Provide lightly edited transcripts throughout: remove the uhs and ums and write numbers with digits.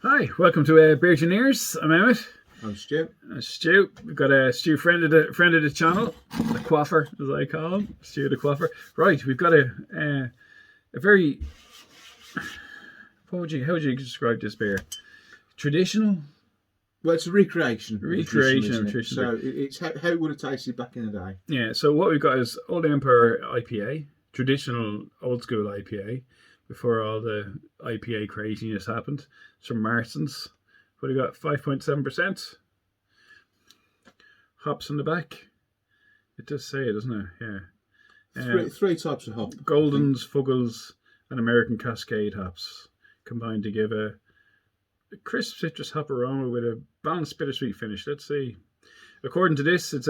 Hi, welcome to Beer-Gineers. I'm Emmett. I'm Stu. Stu. We've got a Stu friend of the channel, the quaffer, as I call him, Stu the quaffer. Right, we've got a very how would you describe this beer? Traditional. Well, it's a recreation. Recreation of tradition. So it's how it would have tasted back in the day. Yeah. So what we've got is Old Empire IPA, traditional old school IPA, before all the IPA craziness happened. It's from Marston's. What do you got? 5.7%. Hops in the back. It does say it, doesn't it? Yeah. Three types of hop. Goldens, Fuggles, and American Cascade hops combined to give a crisp citrus hop aroma with a balanced bittersweet finish. Let's see. According to this, this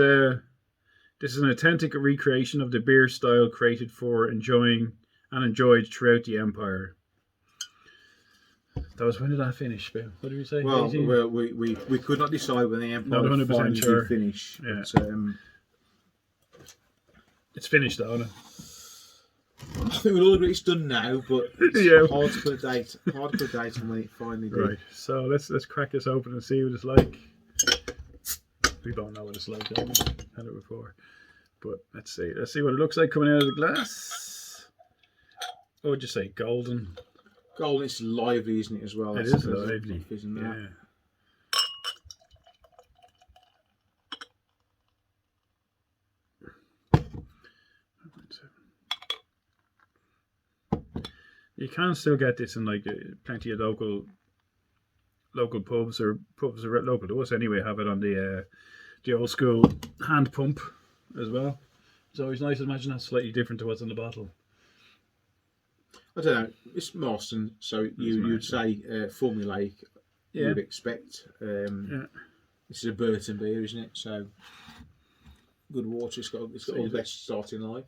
is an authentic recreation of the beer style created for enjoyed throughout the empire. That was, when did that finish, Bill? What did we say? Well, we could not decide when the empire Not 100% finally sure. did finish. Yeah. But, It's finished, though, isn't it? I think we'll all agree it's done now, but it's Yeah. hard to put a date. Hard to put a date on when it finally did. Right. So let's crack this open and see what it's like. We don't know what it's like, don't we? Had it before, but let's see. Let's see what it looks like coming out of the glass. What would you say? Golden. Golden, it's lively, isn't it, as well? It That's- is lively. Isn't that? Yeah. You can still get this in like plenty of local pubs or local to us anyway. Have it on the old school hand pump as well. It's always nice to imagine that's slightly different to what's in the bottle. I don't know. It's Marston, so you'd say formulaic. Yeah. You would expect. This is a Burton beer, isn't it? So good water. It's got all the best start in life.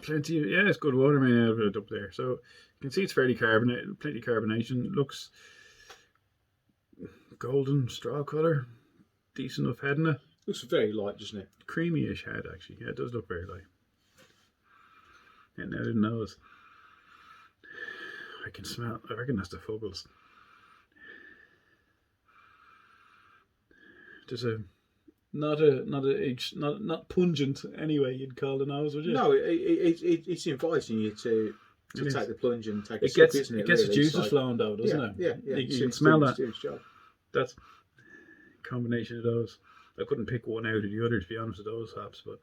Plenty. It's good water made out of it up there. So you can see it's fairly carbonated. Plenty of carbonation. Looks golden straw colour. Decent enough head in it. Looks very light, doesn't it? Creamy-ish head, actually. Yeah, it does look very light. And I didn't notice. I can smell. I reckon that's the Fuggles. Just not pungent anyway. You'd call the nose, would you? No, it's inviting you to take the plunge and take a sip, sip, isn't it? It gets really? the juices flowing though, doesn't it? Yeah. You can smell that. That's a combination of those. I couldn't pick one out of the other, to be honest with those hops, but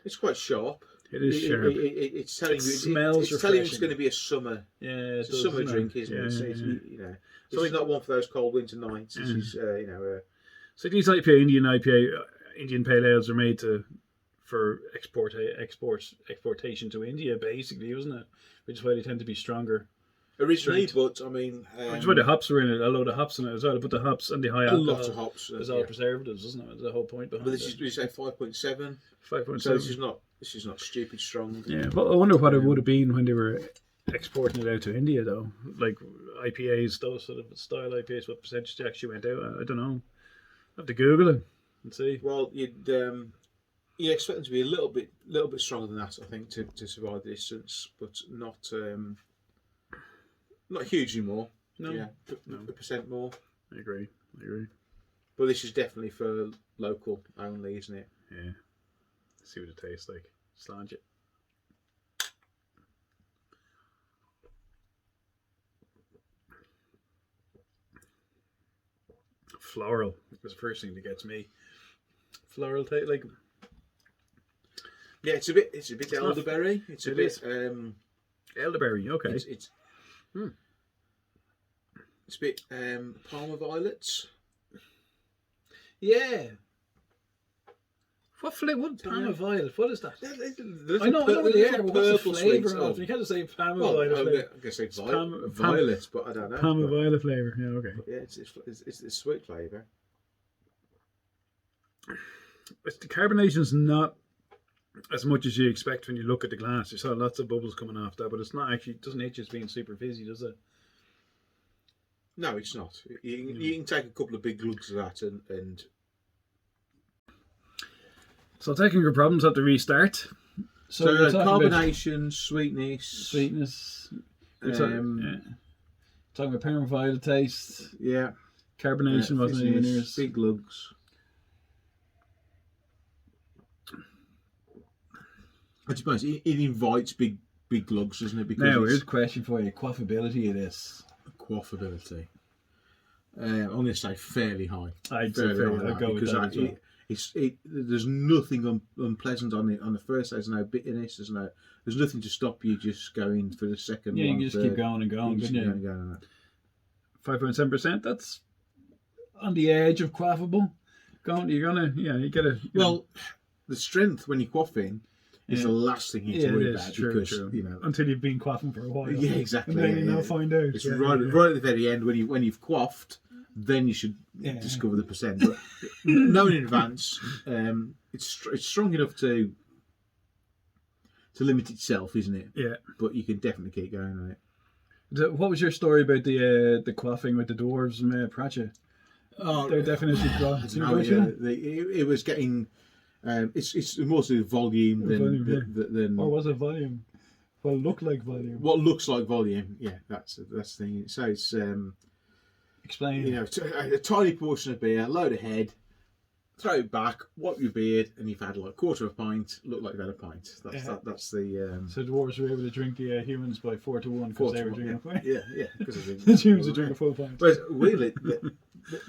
it's quite sharp. It is sharp. It's telling you. Smells it's telling you it's going to be a summer. Yeah, it's a summer drink, isn't it? Yeah. So it's not one for those cold winter nights. This is, So these Indian pale ales are made for exportation to India, basically, isn't it? Which is why they tend to be stronger. Originally, but I mean, which is why the hops were in it. A load of hops in it as well. They put the hops and the high alcohol. A lot of hops. There's all preservatives, isn't it? That's the whole point behind but it. But we say 5.7. 5.7. So this is not stupid strong. Yeah, but I wonder what it would have been when they were exporting it out to India, though. Like IPAs, those sort of style IPAs, what percentage they actually went out? I don't know. I have to Google it and see. Well, you expect them to be a little bit stronger than that, I think, to survive the distance, but not hugely more. No. Yeah, a percent more. I agree. But this is definitely for local only, isn't it? Yeah. Let's see what it tastes like. Slange it. Floral was the first thing that gets me. Floral taste, like. Yeah, it's a bit elderberry. It's a bit elderberry. Okay. It's a bit Parma violets. Yeah. What flavor? What Parma violet? What is that? I know what they are, but what's the flavour of? You can't just say Parma violet flavour. I'm going to say violet, but I don't know. Parma violet flavour. Yeah, okay. Yeah, it's a sweet flavour. The carbonation's not as much as you expect when you look at the glass. You saw lots of bubbles coming off that, but it's not actually. It doesn't hit you as being super fizzy, does it? No, it's not. You can take a couple of big glugs of that and. So technical problems have to restart. So carbonation, sweetness. Talking Talking about permafile taste. Yeah. Carbonation wasn't even near. Big lugs. I suppose it invites big lugs, doesn't it? Because Now, here's a question for you. Quaffability of this. Quaffability. I'm going to say fairly high. I'd say fairly high. I'd go with that as well. There's nothing unpleasant on the first day. There's no bitterness. There's nothing to stop you just going for the second one. Yeah, you just keep going and going. 5.7%. That's on the edge of quaffable. You gotta. Well, the strength when you're quaffing is the last thing you need to worry about because you know until you've been quaffing for a while. Yeah, exactly. And then you now find out. It's right at the very end when you've quaffed. Then you should discover the percent. But knowing in advance, it's strong enough to limit itself, isn't it? Yeah. But you can definitely keep going on it. What was your story about the quaffing with the dwarves and Pratchett? Their definition of it was getting. It's mostly volume than. Or was it volume? Well, look like volume. What looks like volume? Yeah, that's the thing. So it's. Explain. You know, a tiny portion of beer, load of head, throw it back, wipe your beard, and you've had like a quarter of a pint. Look like you've had a pint. That's the. So dwarves were able to drink the humans by 4-1 because they were drinking a pint. Yeah, because the humans are drinking a full pint. Whereas really, the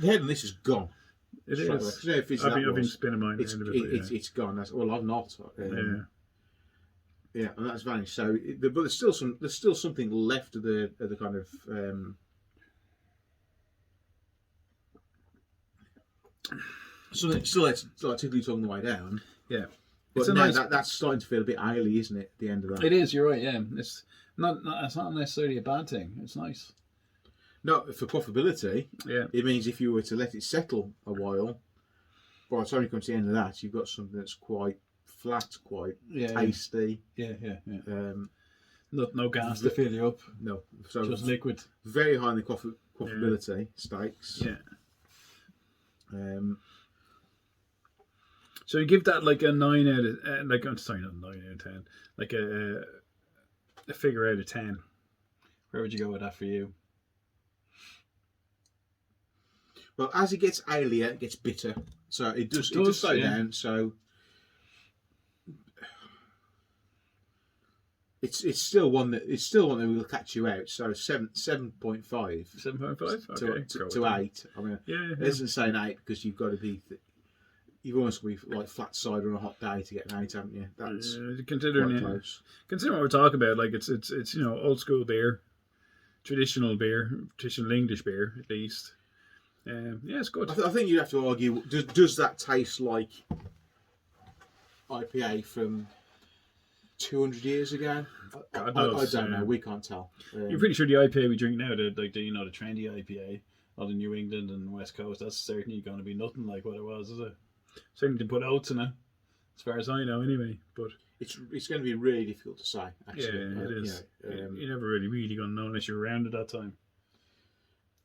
head on this is gone. It is. I've been spinning mine. It's gone. I've not. Yeah, and that's vanished. So, but there's still something left of the kind of. Still like tickly tongue the way down. Yeah, but now that's starting to feel a bit ale-y, isn't it? At the end of that, it is. You're right. Yeah, it's not necessarily a bad thing. It's nice. No, for quaffability, yeah, it means if you were to let it settle a while, by the time you come to the end of that, you've got something that's quite flat, quite tasty. Yeah. No gas to fill you up. No, so just liquid. Very high in the quaffability stakes. Yeah. So you give that like a 9 out of not 9 out of 10, like a figure out of 10. Where would you go with that for you? Well, as it gets alier, it gets bitter. So it does slow down. So it's still one that will catch you out. So 7.5. 7.5. Okay. To 8. I mean, it isn't saying 8 because you've got to be. You've almost got to be like flat cider on a hot day to get an 8, haven't you? That's considering close. Considering what we're talking about, like it's old school beer, traditional English beer at least. It's good. I think you'd have to argue. Does that taste like IPA from 200 years ago? God knows. I don't know. We can't tell. You're pretty sure the IPA we drink now, the trendy IPA out of New England and West Coast, that's certainly going to be nothing like what it was, is it? Certainly to put oats in it, as far as I know, anyway. But it's going to be really difficult to say. Actually, it is. You're never really going to know unless you're around at that time.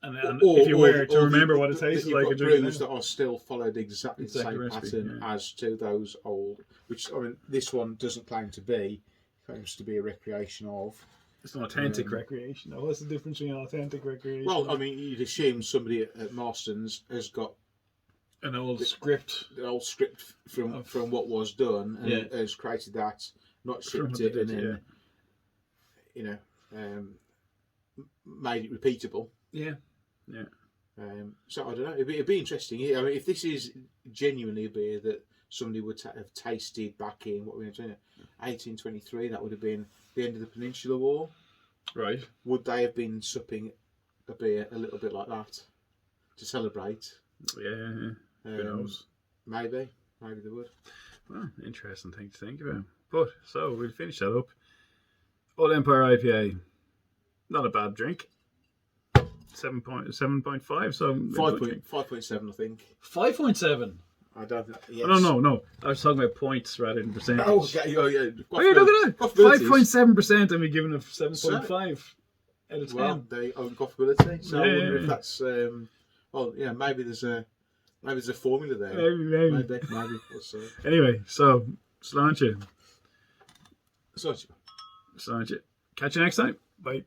And if you were to remember what it tasted like, you've got brews that are still followed exactly the same pattern as to those old. Which I mean, this one doesn't claim to be. It claims to be a recreation of. It's an authentic recreation. Now, what's the difference between authentic recreation? Well, I mean, you'd assume somebody at Marston's has got an old script from what was done and has created that, not shipped it, and then made it repeatable. Yeah. So I don't know. It'd be interesting. I mean, if this is genuinely a beer that somebody would have tasted back in 1823, that would have been the end of the Peninsular War. Right. Would they have been supping a beer a little bit like that to celebrate? Yeah. Who knows? Maybe they would. Well, interesting thing to think about. But so we'll finish that up. Old Empire IPA, not a bad drink. 7.5. So 5.7, I think. 5.7. I don't know. Yes. No. I was talking about points rather than percentage. Oh, okay. Oh, yeah. Oh, yeah, look at that. 5.7%, and we're giving it 7.5 out of 10. Well, they own quaffability. So I wonder if that's. Maybe there's a formula there. Maybe. We'll see. Anyway, so sláinte. Sláinte. Catch you next time. Bye.